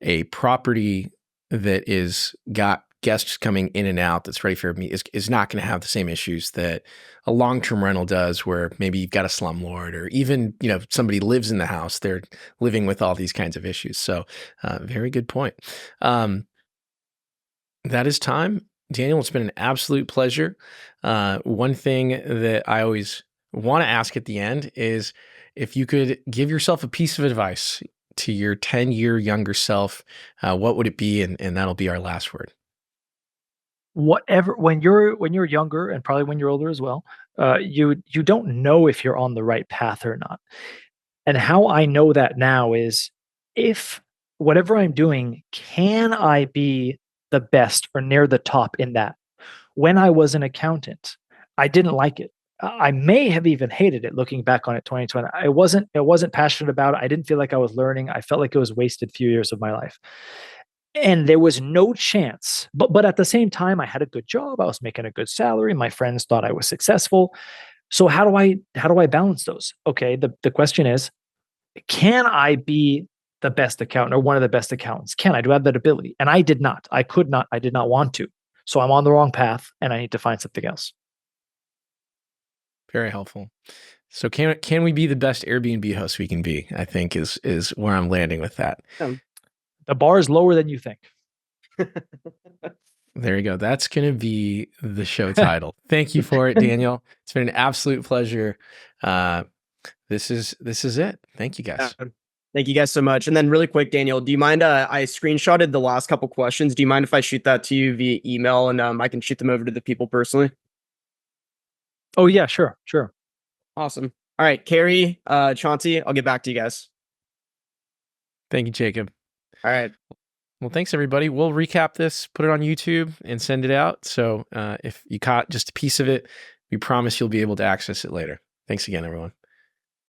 A: a property that is got guests coming in and out that's ready for me is not going to have the same issues that a long-term rental does, where maybe you've got a slumlord, or even, somebody lives in the house, they're living with all these kinds of issues. So very good point. That is time. Daniel, it's been an absolute pleasure. One thing that I always want to ask at the end is if you could give yourself a piece of advice to your 10-year younger self, what would it be? And that'll be our last word.
B: Whatever, when you're younger, and probably when you're older as well, you don't know if you're on the right path or not. And how I know that now is, if whatever I'm doing, can I be the best or near the top in that? When I was an accountant, I didn't like it. I may have even hated it looking back on it 2020. I wasn't passionate about it. I didn't feel like I was learning. I felt like it was wasted few years of my life. And there was no chance. But at the same time, I had a good job. I was making a good salary. My friends thought I was successful. So how do I balance those? Okay, the question is, can I be the best accountant or one of the best accountants? Do I have that ability? And I did not. I could not. I did not want to. So I'm on the wrong path, and I need to find something else.
A: Very helpful. So can we be the best Airbnb host we can be? I think is where I'm landing with that.
B: The bar is lower than you think.
A: There you go. That's going to be the show title. Thank you for it, Daniel. It's been an absolute pleasure. This is it. Thank you, guys.
D: Thank you guys so much. And then really quick, Daniel, do you mind? I screenshotted the last couple questions. Do you mind if I shoot that to you via email, and I can shoot them over to the people personally?
B: Oh yeah, sure.
D: Awesome. All right, Carrie, Chauncey, I'll get back to you guys.
A: Thank you, Jacob.
D: All right.
A: Well, thanks everybody. We'll recap this, put it on YouTube, and send it out. So if you caught just a piece of it, we promise you'll be able to access it later. Thanks again, everyone.